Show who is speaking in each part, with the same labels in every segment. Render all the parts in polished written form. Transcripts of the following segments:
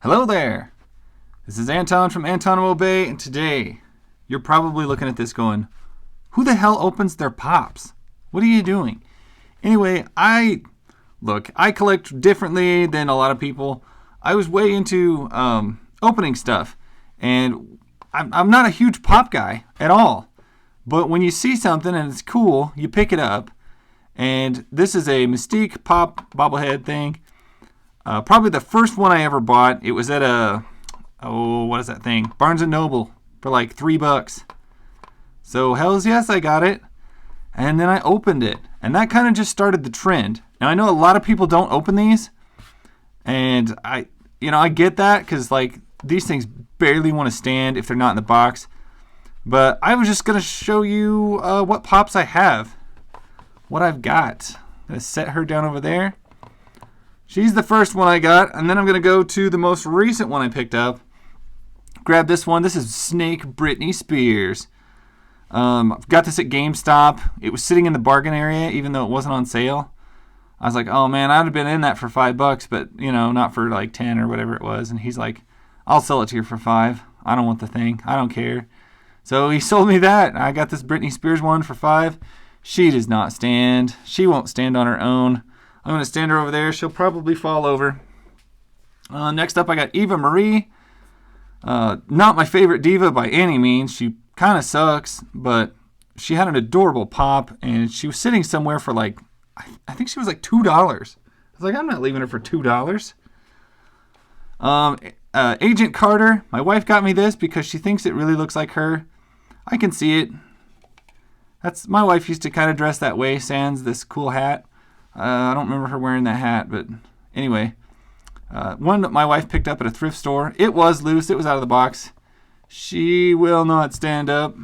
Speaker 1: Hello there. This is Anton from Antonimo Bay, and today you're probably looking at this going, who the hell opens their pops? What are you doing? Anyway, I collect differently than a lot of people. I was way into opening stuff, and I'm not a huge pop guy at all. But when you see something and it's cool, you pick it up. And this is a Mystique pop bobblehead thing. Probably the first one I ever bought. It was at what is that thing? Barnes & Noble for like $3. So hells yes, I got it. And then I opened it. And that kind of just started the trend. Now I know a lot of people don't open these. And I get that because like these things barely want to stand if they're not in the box. But I was just going to show you what pops I have. What I've got. I'm going to set her down over there. She's the first one I got, and then I'm going to go to the most recent one I picked up. Grab this one. This is Snake Britney Spears. Got this at GameStop. It was sitting in the bargain area, even though it wasn't on sale. I was like, oh man, I'd have been in that for $5, but not for like 10 or whatever it was. And he's like, I'll sell it to you for $5. I don't want the thing. I don't care. So he sold me that. I got this Britney Spears one for $5. She does not stand. She won't stand on her own. I'm going to stand her over there. She'll probably fall over. Next up, I got Eva Marie. Not my favorite diva by any means. She kind of sucks, but she had an adorable pop, and she was sitting somewhere for like, I think she was like $2. I was like, I'm not leaving her for $2. Agent Carter. My wife got me this because she thinks it really looks like her. I can see it. My wife used to kind of dress that way, sans this cool hat. I don't remember her wearing that hat, but anyway. One that my wife picked up at a thrift store. It was loose. It was out of the box. She will not stand up.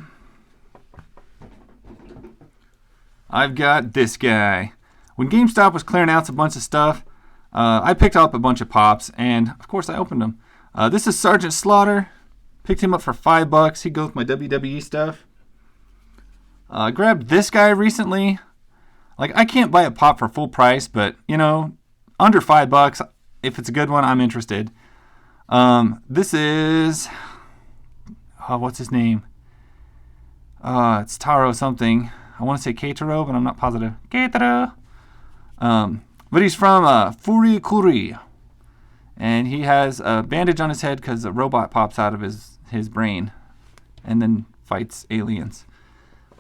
Speaker 1: I've got this guy. When GameStop was clearing out a bunch of stuff, I picked up a bunch of pops, and of course I opened them. This is Sergeant Slaughter. Picked him up for $5. He goes with my WWE stuff. I grabbed this guy recently. Like, I can't buy a pop for full price, but, under $5, if it's a good one, I'm interested. This is, what's his name? It's Taro something. I want to say Keitaro, but I'm not positive. Keitaro! But he's from Furikuri. And he has a bandage on his head because a robot pops out of his brain and then fights aliens.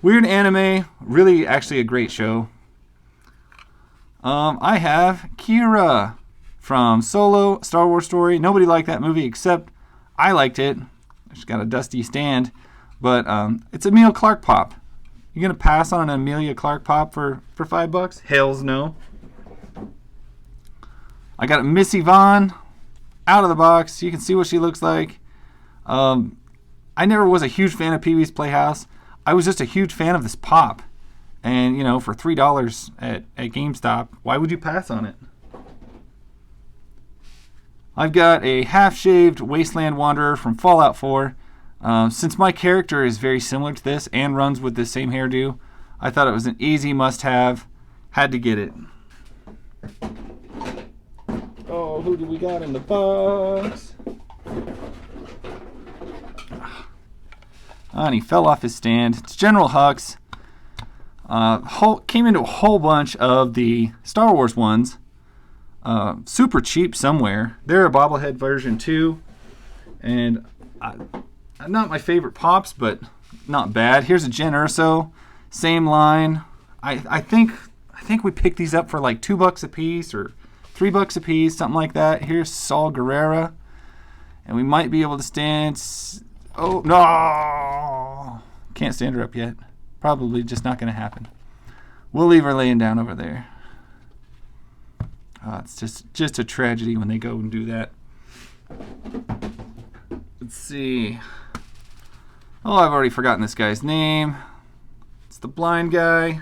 Speaker 1: Weird anime. Really, actually a great show. I have Kira from Solo, Star Wars Story. Nobody liked that movie except I liked it. She's got a dusty stand. But it's Emilia Clarke pop. You going to pass on an Emilia Clarke pop for $5? Hells no. I got a Missy Vaughn out of the box. You can see what she looks like. I never was a huge fan of Pee-wee's Playhouse. I was just a huge fan of this pop. And, for $3 at GameStop, why would you pass on it? I've got a half-shaved Wasteland Wanderer from Fallout 4. Since my character is very similar to this and runs with the same hairdo, I thought it was an easy must-have. Had to get it. Oh, who do we got in the box? And he fell off his stand. It's General Hux. Came into a whole bunch of the Star Wars ones. Super cheap somewhere. They're a bobblehead version too. And not my favorite pops, but not bad. Here's a Gen Urso. Same line. I think we picked these up for like $2 a piece or $3 a piece, something like that. Here's Saul Guerrera. And we might be able to stand... Oh, no! Can't stand her up yet. Probably just not going to happen. We'll leave her laying down over there. It's just a tragedy when they go and do that. Let's see. Oh, I've already forgotten this guy's name. It's the blind guy.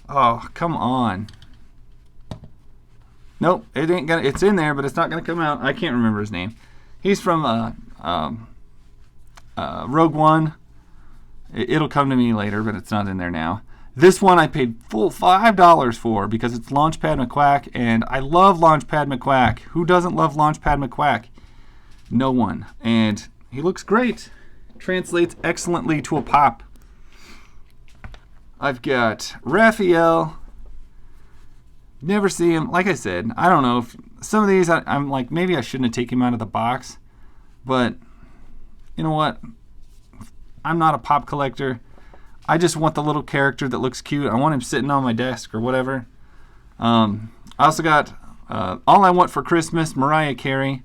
Speaker 1: Oh, come on. Nope, it ain't gonna. It's in there, but it's not gonna come out. I can't remember his name. He's from Rogue One. It'll come to me later, but it's not in there now. This one I paid full $5 for because it's Launchpad McQuack, and I love Launchpad McQuack. Who doesn't love Launchpad McQuack? No one. And he looks great. Translates excellently to a pop. I've got Raphael. Never see him. Like I said, I don't know if some of these I'm like, maybe I shouldn't have taken him out of the box. But you know what? I'm not a pop collector. I just want the little character that looks cute. I want him sitting on my desk or whatever. I also got All I Want for Christmas, Mariah Carey.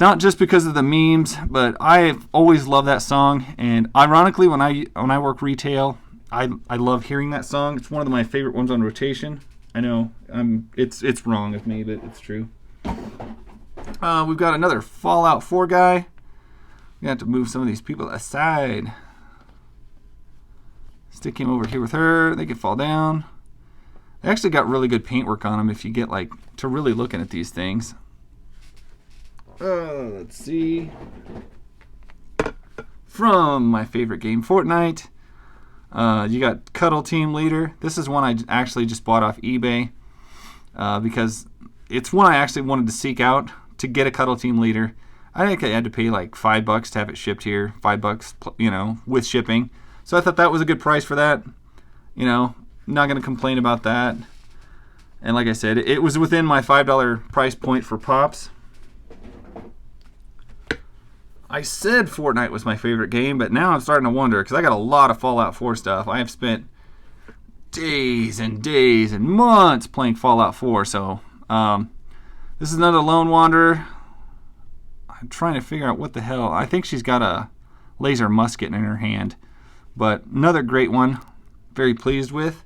Speaker 1: Not just because of the memes, but I've always loved that song. And ironically, when I work retail, I love hearing that song. It's one of my favorite ones on rotation. I know it's wrong of me, but it's true. We've got another Fallout 4 guy. We have to move some of these people aside. Stick him over here with her. They could fall down. They actually got really good paintwork on them if you get like to really looking at these things. Let's see. From my favorite game, Fortnite, you got Cuddle Team Leader. This is one I actually just bought off eBay because it's one I actually wanted to seek out to get a Cuddle Team Leader. I think I had to pay like $5 to have it shipped here. $5, with shipping. So I thought that was a good price for that. Not going to complain about that. And like I said, it was within my $5 price point for Pops. I said Fortnite was my favorite game, but now I'm starting to wonder because I got a lot of Fallout 4 stuff. I have spent days and days and months playing Fallout 4. So this is another Lone Wanderer. I'm trying to figure out what the hell. I think she's got a laser musket in her hand. But another great one. Very pleased with.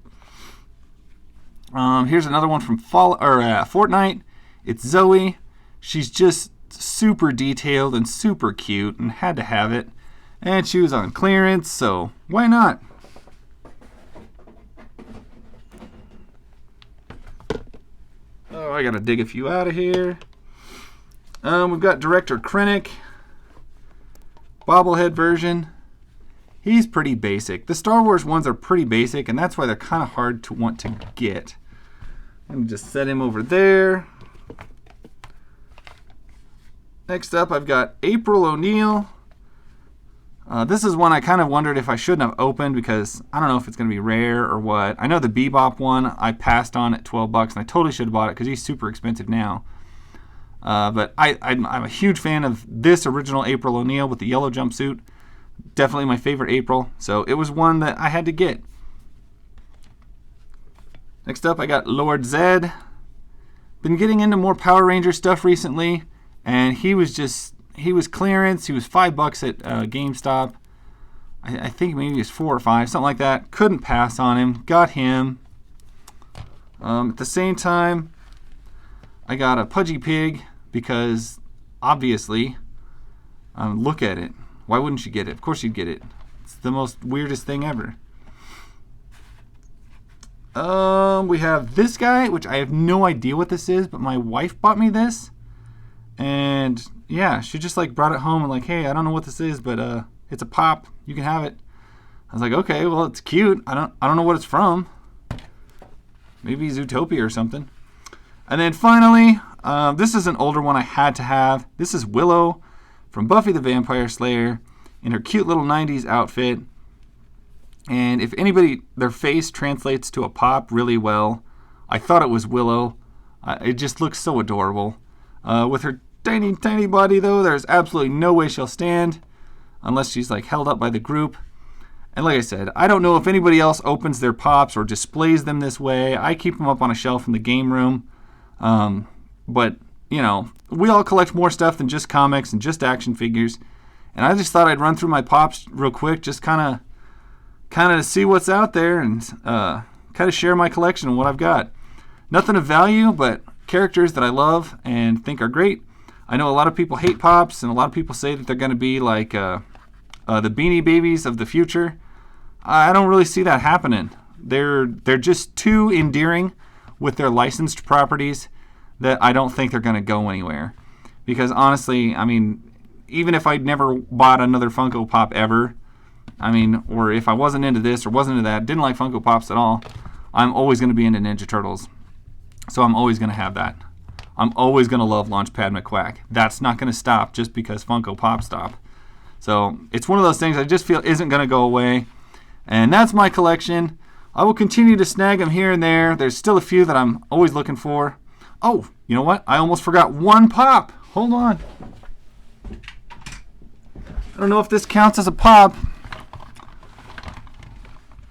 Speaker 1: Here's another one from Fortnite. It's Zoe. She's just super detailed and super cute and had to have it. And she was on clearance, so why not? Oh, I gotta dig a few out of here. We've got Director Krennic. Bobblehead version. He's pretty basic. The Star Wars ones are pretty basic, and that's why they're kind of hard to want to get. Let me just set him over there. Next up, I've got April O'Neil. This is one I kind of wondered if I shouldn't have opened because I don't know if it's going to be rare or what. I know the Bebop one I passed on at $12, and I totally should have bought it because he's super expensive now. But I'm a huge fan of this original April O'Neil with the yellow jumpsuit. Definitely my favorite April. So it was one that I had to get. Next up, I got Lord Zed. Been getting into more Power Ranger stuff recently. And he was clearance. He was $5 at GameStop. I think maybe it was $4 or $5, something like that. Couldn't pass on him. Got him. At the same time, I got a Pudgy Pig because obviously, look at it. Why wouldn't you get it? Of course you'd get it. It's the most weirdest thing ever. We have this guy, which I have no idea what this is, but my wife bought me this. And yeah, she just like brought it home and like, hey, I don't know what this is, but it's a pop. You can have it. I was like, okay, well, it's cute. I don't know what it's from. Maybe Zootopia or something. And then finally, this is an older one I had to have. This is Willow from Buffy the Vampire Slayer in her cute little 90s outfit. And if anybody, their face translates to a pop really well. I thought it was Willow. It just looks so adorable. With her tiny, tiny body, though, there's absolutely no way she'll stand unless she's like held up by the group. And like I said, I don't know if anybody else opens their pops or displays them this way. I keep them up on a shelf in the game room. But, we all collect more stuff than just comics and just action figures. And I just thought I'd run through my pops real quick, just kind of see what's out there and kind of share my collection and what I've got. Nothing of value, but characters that I love and think are great. I know a lot of people hate Pops, and a lot of people say that they're going to be like the Beanie Babies of the future. I don't really see that happening. They're just too endearing with their licensed properties that I don't think they're going to go anywhere. Because honestly, I mean, even if I'd never bought another Funko Pop ever, I mean, or if I wasn't into this or wasn't into that, didn't like Funko Pops at all, I'm always going to be into Ninja Turtles. So I'm always going to have that. I'm always going to love Launchpad McQuack. That's not going to stop just because Funko Pop stop. So it's one of those things I just feel isn't going to go away. And that's my collection. I will continue to snag them here and there. There's still a few that I'm always looking for. Oh, you know what? I almost forgot one pop. Hold on. I don't know if this counts as a pop,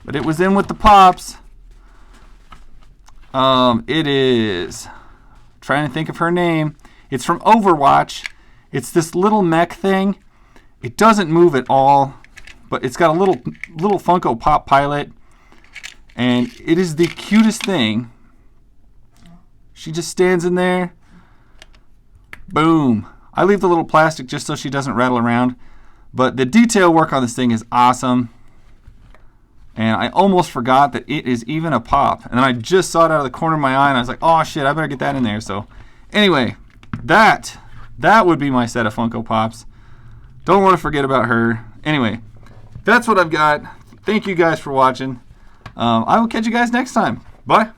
Speaker 1: but it was in with the pops. It is, trying to think of her name. It's from Overwatch. It's this little mech thing. It doesn't move at all, but it's got a little Funko Pop pilot, and it is the cutest thing. She just stands in there. Boom. I leave the little plastic just so she doesn't rattle around. But the detail work on this thing is awesome. And I almost forgot that it is even a pop. And then I just saw it out of the corner of my eye and I was like, oh shit, I better get that in there. So anyway, that would be my set of Funko Pops. Don't want to forget about her. Anyway, that's what I've got. Thank you guys for watching. I will catch you guys next time. Bye.